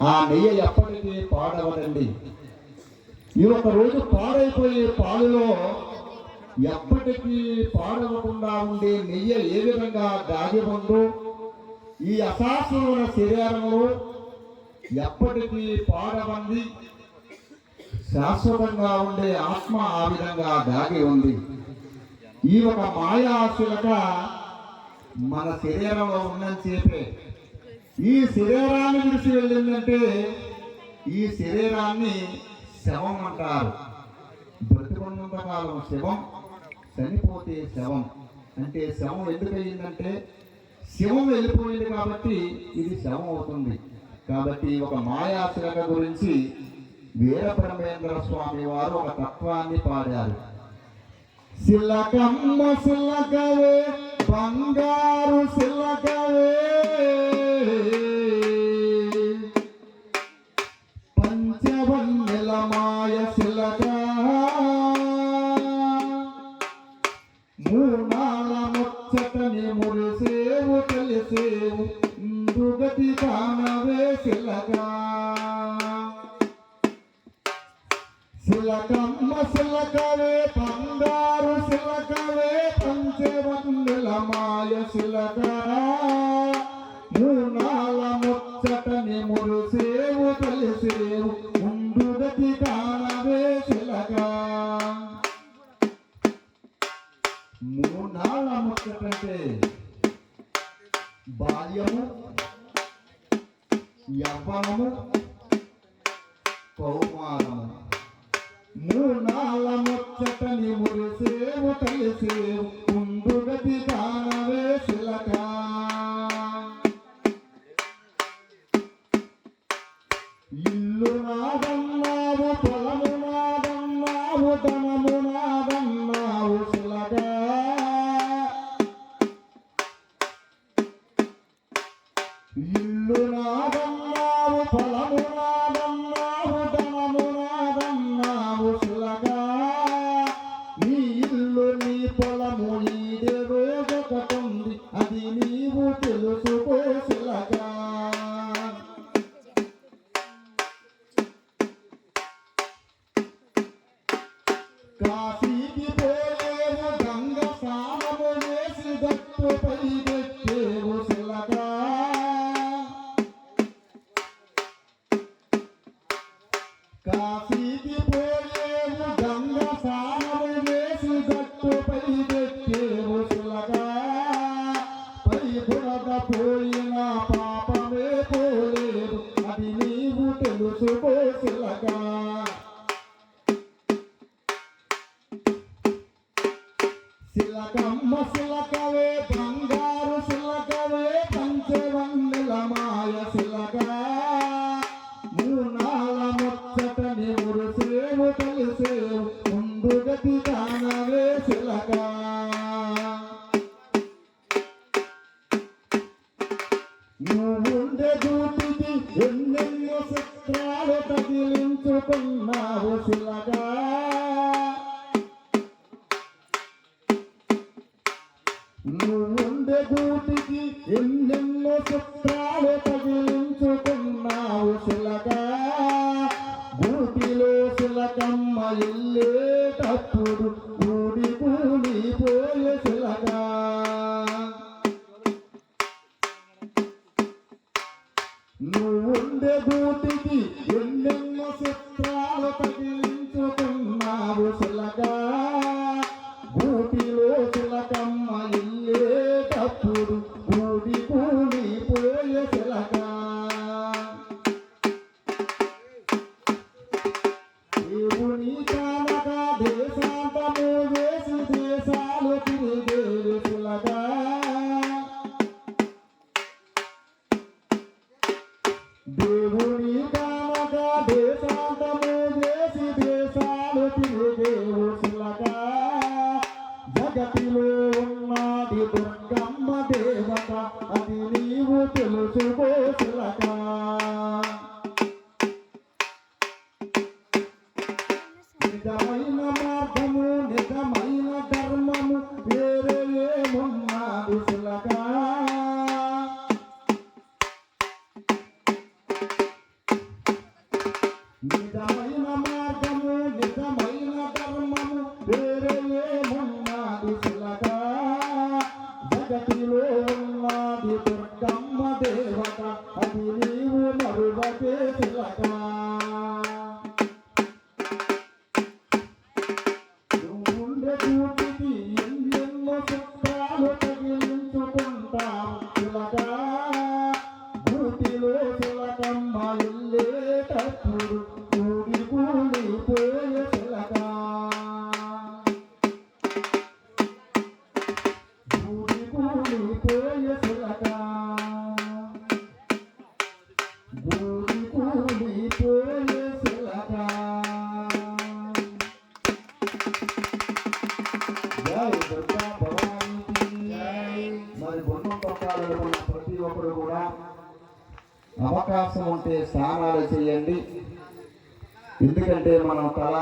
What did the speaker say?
ఆ నెయ్యి ఎప్పటికీ పాడవదండి. ఈ ఒక రోజు పాడైపోయే పాలులో ఎప్పటికీ పాడవకుండా ఉండే నెయ్యి ఏ విధంగా దాగి ఉందో ఈ అశాశ్వతమైన శరీరంలో ఎప్పటికీ పాడవంది శాశ్వతంగా ఉండే ఆత్మ ఆ విధంగా దాగి ఉంది. ఈ ఒక మాయాశిలక మన శరీరంలో ఉన్నంతసేపే. ఈ శరీరాన్ని విడిచి వెళ్ళిందంటే ఈ శరీరాన్ని శవం అంటారు. బ్రతికున్నంత కాలం శవం, చనిపోతే శవం. అంటే శవం ఎందుకు అయ్యిందంటే శవం వెళ్ళిపోయింది కాబట్టి ఇది శవం అవుతుంది. కాబట్టి ఒక మాయాశిలక గురించి వీరబ్రహ్మేంద్ర స్వామి వారు ఒక తత్వాన్ని పాడారు. శిలకమ్మ శిలకవే బంగారు శిలకవే పంచవన్నెల మాయ శిలక మూనాల ముచ్చటని మురిసేవు తెలిసేవు దుగతి కానవే శిలక. శిలకమ్మ శిలకవే బంగారు శిలకవే పంచవన్నెల మాయ శిలక మూనాల ముచ్చటని మురిసేవు తెలిసేవు ముందుగతి కానవే శిలక. మూనాల ముచ్చటంటే బాల్యము, యవ్వనము, కౌమారము. మూనాల ముచ్చటని మురిసేవు కలిసేవు ముందుగతి కానవే శిలక. ఇల్లు నాదన్నావు, పొలము నాదన్నావు, ధనము నాదన్నావు శిలక. ఇల్లు నాదన్నావు, పొలము నాదన్నావు, ధనము నాదన్నావు శిలక. నీ ఇల్లు నీ పొలము ఈడే రోజొకటుంది అది నీవు తెలుసుకో శిలక. కాశీకి పోయేవు గంగ స్నానము చేసి గట్టుపై పెట్టేవు శిలక. కాశీకి పోయేవు గంగ స్నానము చేసి గట్టుపై పెట్టేవు శిలక. పై బురద పోయిన పాపమే పోలేదు అది నీవు తెలుసుకో శిలక. శిలకమ్మ శిలకవే బంగారు శిలకవే పంచవన్నెల మాయ శిలక మూనాల ముచ్చటని మురిసేవు కలిసేవు ముందుగతి కానవే శిలక. నువ్వుండే దూటికి ఎన్నెన్నో చిత్రాలు తగిలించుకున్నావు శిలక. నువ్వుండే గూటికి ఎన్నెన్నో చిత్రాలు తగిలించుకున్నావు శిలక. గూటిలో శిలకమ్మ వెళ్ళేటప్పుడు కూడి కూలిపోయే శిలక. నువ్వుండే గూటికి ఎన్నెన్నో చిత్రాలు తగిలించుకున్నావు శిలక. గూటిలో శిలకమ్మ వెళ్ళేటప్పుడు కూడి కూలిపోయే శిలక. దేవుని కానక దేశాంతము వేసి దేశాలు తిరిగేవి శిలక. దేవుని కానక దేశాంతము వేసి దేశాలు తిరిగేవు శిలక. జగతిలో ఉన్నది దుర్గమ్మ దేవత అది నీవు తెలుసుకో శిలక. నిజమైన మార్గము నిజమైన ధర్మము వేరే ఏమున్నది శిలక. మరువకే చిలక నువ్వుండే కూటికి ఎన్నెన్నో చుట్టాలు తగిలించుకుంటావు చిలక భూతిలో చిలకమ్మ వెళ్ళేటప్పుడు కూడి కూలిపోయే చిలక కూడి కూలిపోయే చిలక కూడి కూలిపోయే చిలక జై దుర్గా భవానికి మరి గుండం తొక్కాలనుకున్న ప్రతి ఒక్కరు కూడా అవకాశం ఉంటే స్నానాలు చేయండి. ఎందుకంటే మనం తల